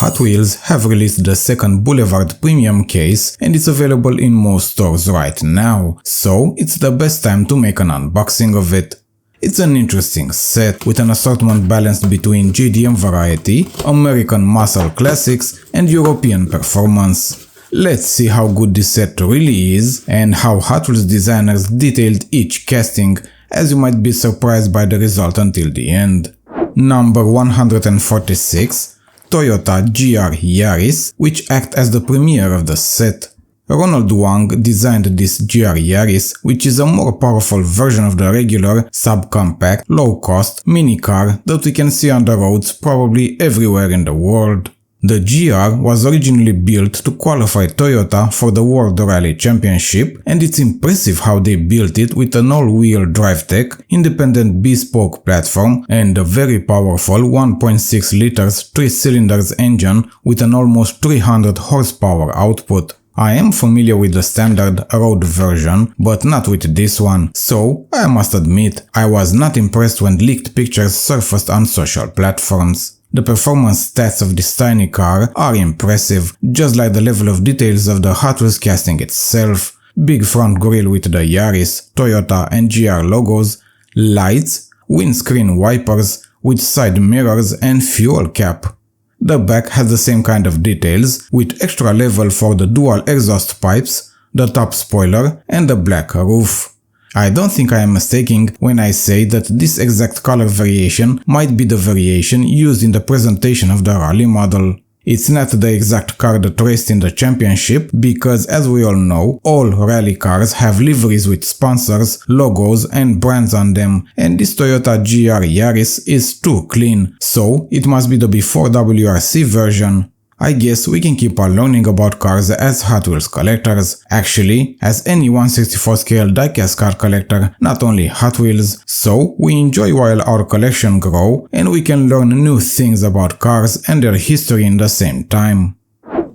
Hot Wheels have released the second Boulevard premium case and it's available in most stores right now, so it's the best time to make an unboxing of it. It's an interesting set with an assortment balanced between JDM variety, American muscle classics and European performance. Let's see how good this set really is and how Hot Wheels designers detailed each casting, as you might be surprised by the result until the end. Number 146. Toyota GR Yaris, which act as the premiere of the set. Ronald Wang designed this GR Yaris, which is a more powerful version of the regular, subcompact, low-cost mini car that we can see on the roads probably everywhere in the world. The GR was originally built to qualify Toyota for the World Rally Championship, and it's impressive how they built it with an all-wheel drive tech, independent bespoke platform, and a very powerful 1.6 liters 3 cylinders engine with an almost 300 horsepower output. I am familiar with the standard road version, but not with this one, so I must admit I was not impressed when leaked pictures surfaced on social platforms. The performance stats of this tiny car are impressive, just like the level of details of the Hot Wheels casting itself. Big front grille with the Yaris, Toyota and GR logos, lights, windscreen wipers with side mirrors and fuel cap. The back has the same kind of details, with extra level for the dual exhaust pipes, the top spoiler and the black roof. I don't think I am mistaken when I say that this exact color variation might be the variation used in the presentation of the rally model. It's not the exact car that raced in the championship because, as we all know, all rally cars have liveries with sponsors, logos and brands on them, and this Toyota GR Yaris is too clean, so it must be the before WRC version. I guess we can keep on learning about cars as Hot Wheels collectors, actually as any 1/64 scale diecast car collector, not only Hot Wheels, so we enjoy while our collection grow and we can learn new things about cars and their history in the same time.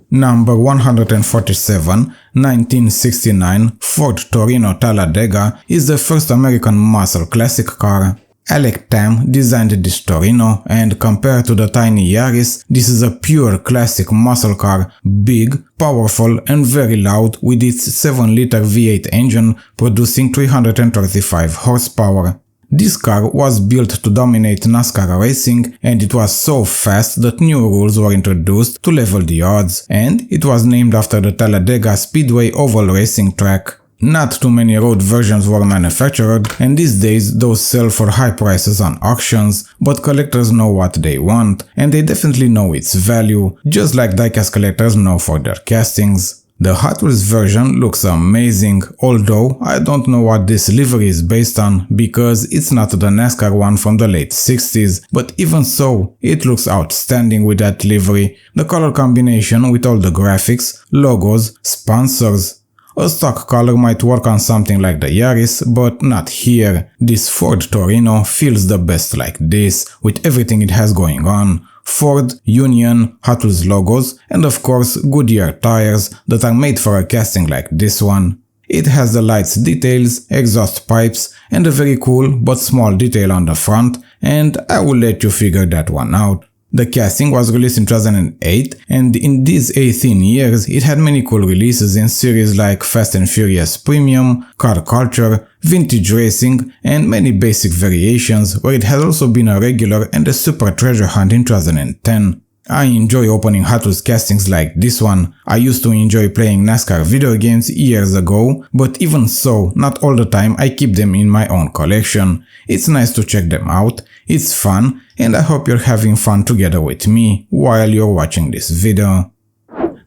Number 147, 1969 Ford Torino Talladega is the first American muscle classic car. Alec Tam designed this Torino, and compared to the tiny Yaris, this is a pure classic muscle car, big, powerful and very loud with its 7-liter V8 engine producing 335 horsepower. This car was built to dominate NASCAR racing, and it was so fast that new rules were introduced to level the odds, and it was named after the Talladega Speedway oval racing track. Not too many road versions were manufactured, and these days those sell for high prices on auctions, but collectors know what they want, and they definitely know its value, just like diecast collectors know for their castings. The Hot Wheels version looks amazing, although I don't know what this livery is based on, because it's not the NASCAR one from the late 60s, but even so, it looks outstanding with that livery, the color combination with all the graphics, logos, sponsors. A stock color might work on something like the Yaris, but not here. This Ford Torino feels the best like this, with everything it has going on. Ford, Union, Hot Wheels logos, and of course Goodyear tires that are made for a casting like this one. It has the lights details, exhaust pipes, and a very cool but small detail on the front, and I will let you figure that one out. The casting was released in 2008, and in these 18 years it had many cool releases in series like Fast and Furious Premium, Car Culture, Vintage Racing, and many basic variations, where it had also been a regular and a super treasure hunt in 2010. I enjoy opening Hot Wheels castings like this one. I used to enjoy playing NASCAR video games years ago, but even so, not all the time I keep them in my own collection. It's nice to check them out, it's fun, and I hope you're having fun together with me while you're watching this video.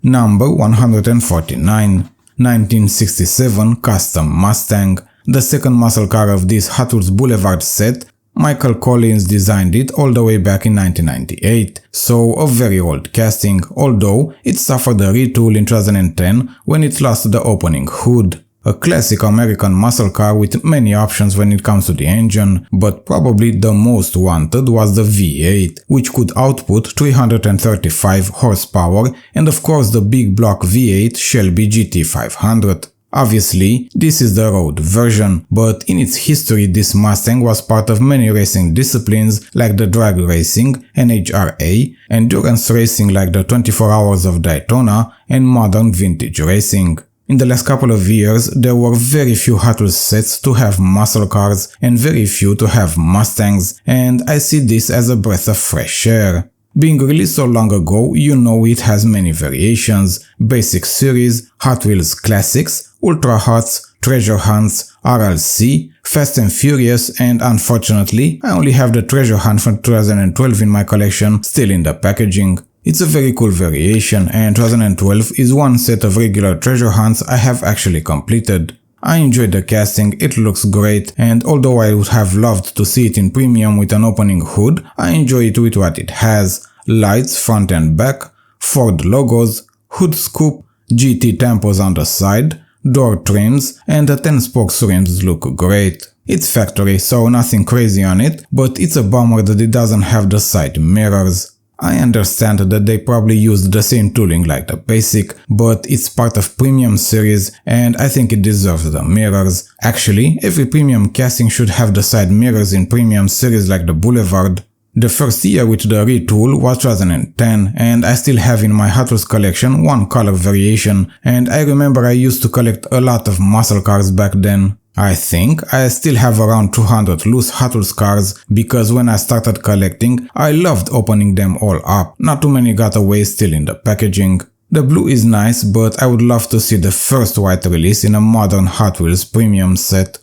Number 149, 1967 Custom Mustang, the second muscle car of this Hot Wheels Boulevard set. Michael Collins designed it all the way back in 1998, so a very old casting, although it suffered a retool in 2010 when it lost the opening hood. A classic American muscle car with many options when it comes to the engine, but probably the most wanted was the V8, which could output 335 horsepower, and of course the big block V8 Shelby GT500. Obviously, this is the road version, but in its history this Mustang was part of many racing disciplines like the drag racing, NHRA, endurance racing like the 24 Hours of Daytona, and modern vintage racing. In the last couple of years, there were very few Hot Wheels sets to have muscle cars and very few to have Mustangs, and I see this as a breath of fresh air. Being released so long ago, you know it has many variations: Basic Series, Hot Wheels Classics, Ultra Hots, Treasure Hunts, RLC, Fast and Furious, and unfortunately, I only have the Treasure Hunt from 2012 in my collection still in the packaging. It's a very cool variation, and 2012 is one set of regular Treasure Hunts I have actually completed. I enjoyed the casting, it looks great, and although I would have loved to see it in premium with an opening hood, I enjoy it with what it has: lights front and back, Ford logos, hood scoop, GT tempos on the side, door trims, and the 10-spoke rims look great. It's factory, so nothing crazy on it, but it's a bummer that it doesn't have the side mirrors. I understand that they probably used the same tooling like the Basic, but it's part of premium series and I think it deserves the mirrors. Actually, every premium casting should have the side mirrors in premium series like the Boulevard. The first year with the retool was 2010, and I still have in my Hot Wheels collection one color variation, and I remember I used to collect a lot of muscle cars back then. I think I still have around 200 loose Hot Wheels cars, because when I started collecting, I loved opening them all up. Not too many got away still in the packaging. The blue is nice, but I would love to see the first white release in a modern Hot Wheels premium set.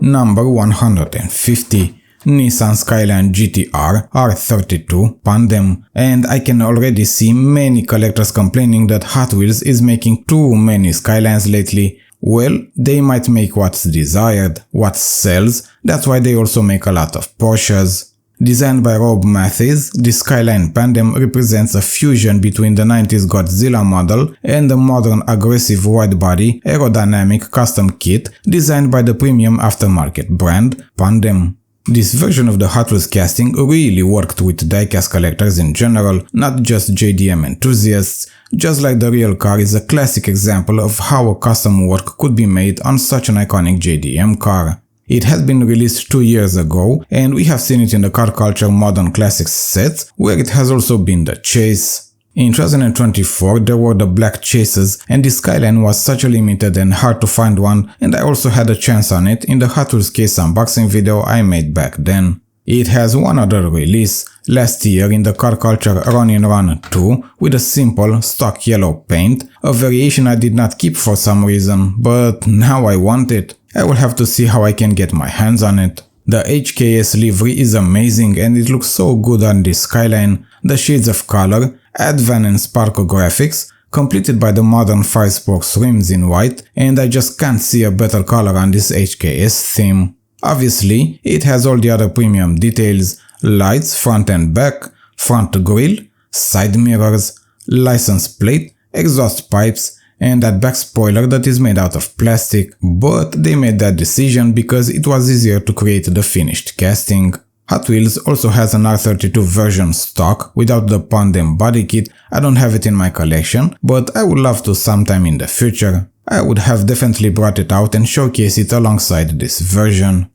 Number 150. Nissan Skyline GR R32 Pandem, and I can already see many collectors complaining that Hot Wheels is making too many Skylines lately. Well, they might make what's desired, what sells, that's why they also make a lot of Porsches. Designed by Rob Matthews, the Skyline Pandem represents a fusion between the 90s Godzilla model and the modern aggressive wide-body aerodynamic custom kit designed by the premium aftermarket brand Pandem. This version of the Hot Wheels casting really worked with diecast collectors in general, not just JDM enthusiasts. Just like the real car is a classic example of how a custom work could be made on such an iconic JDM car. It has been released 2 years ago, and we have seen it in the Car Culture Modern Classics sets, where it has also been the chase. In 2024 there were the black chases, and the Skyline was such a limited and hard to find one, and I also had a chance on it in the Hot Wheels case unboxing video I made back then. It has one other release, last year in the Car Culture Ronin Run 2 with a simple stock yellow paint, a variation I did not keep for some reason, but now I want it. I will have to see how I can get my hands on it. The HKS livery is amazing and it looks so good on this Skyline. The shades of color, Advan and Sparkle graphics, completed by the modern 5-spoke rims in white, and I just can't see a better color on this HKS theme. Obviously, it has all the other premium details: lights front and back, front grille, side mirrors, license plate, exhaust pipes, and that back spoiler that is made out of plastic, but they made that decision because it was easier to create the finished casting. Hot Wheels also has an R32 version stock without the Pandem body kit. I don't have it in my collection, but I would love to sometime in the future. I would have definitely brought it out and showcased it alongside this version.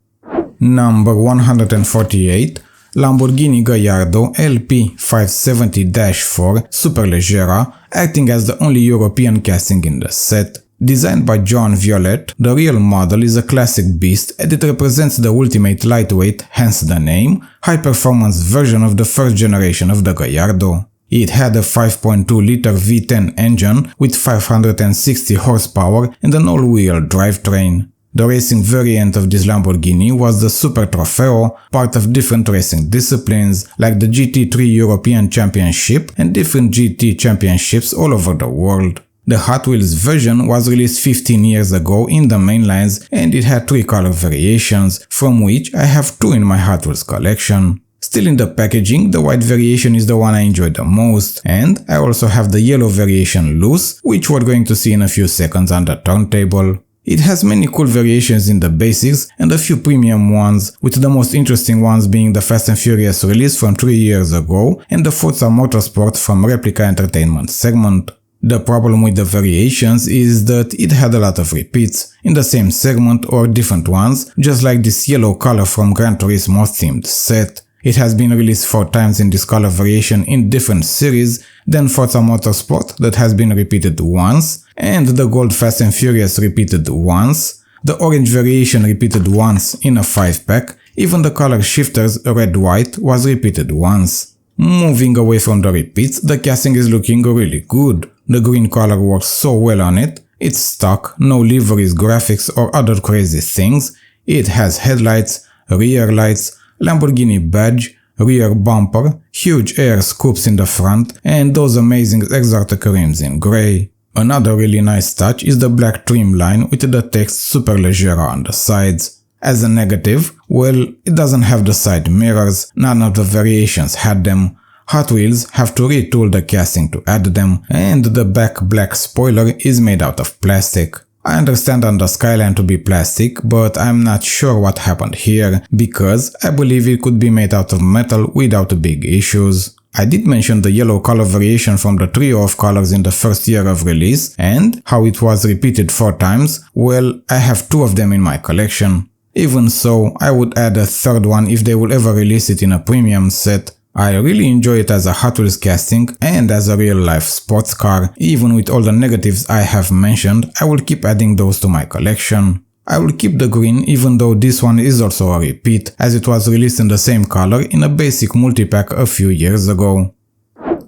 Number 148. Lamborghini Gallardo LP570-4 Superleggera, acting as the only European casting in the set. Designed by John Violet, the real model is a classic beast and it represents the ultimate lightweight, hence the name, high-performance version of the first generation of the Gallardo. It had a 5.2-liter V10 engine with 560 horsepower and an all-wheel drivetrain. The racing variant of this Lamborghini was the Super Trofeo, part of different racing disciplines like the GT3 European Championship and different GT championships all over the world. The Hot Wheels version was released 15 years ago in the main lines and it had 3 color variations, from which I have 2 in my Hot Wheels collection. Still in the packaging, the white variation is the one I enjoy the most, and I also have the yellow variation loose, which we're going to see in a few seconds on the turntable. It has many cool variations in the basics and a few premium ones, with the most interesting ones being the Fast and Furious release from 3 years ago and the Forza Motorsport from Replica Entertainment segment. The problem with the variations is that it had a lot of repeats in the same segment or different ones, just like this yellow color from Gran Turismo themed set. It has been released 4 times in this color variation in different series, then Forza Motorsport that has been repeated once, and the Gold Fast and Furious repeated once, the orange variation repeated once in a 5-pack, even the color shifters red-white was repeated once. Moving away from the repeats, the casting is looking really good. The green color works so well on it. It's stock, no liveries, graphics or other crazy things. It has headlights, rear lights, Lamborghini badge, rear bumper, huge air scoops in the front, and those amazing exotic rims in grey. Another really nice touch is the black trim line with the text Superleggera on the sides. As a negative, well, it doesn't have the side mirrors, none of the variations had them. Hot Wheels have to retool the casting to add them, and the back black spoiler is made out of plastic. I understand on the Skyline to be plastic, but I'm not sure what happened here, because I believe it could be made out of metal without big issues. I did mention the yellow color variation from the trio of colors in the first year of release, and how it was repeated 4 times. Well, I have 2 of them in my collection. Even so, I would add a 3rd one if they will ever release it in a premium set. I really enjoy it as a Hot Wheels casting and as a real-life sports car. Even with all the negatives I have mentioned, I will keep adding those to my collection. I will keep the green even though this one is also a repeat, as it was released in the same color in a basic multi-pack a few years ago.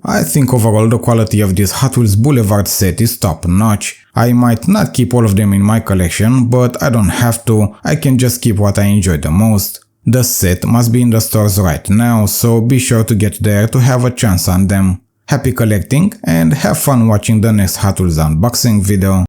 I think overall the quality of this Hot Wheels Boulevard set is top notch. I might not keep all of them in my collection, but I don't have to, I can just keep what I enjoy the most. The set must be in the stores right now, so be sure to get there to have a chance on them. Happy collecting and have fun watching the next Hot Wheels unboxing video.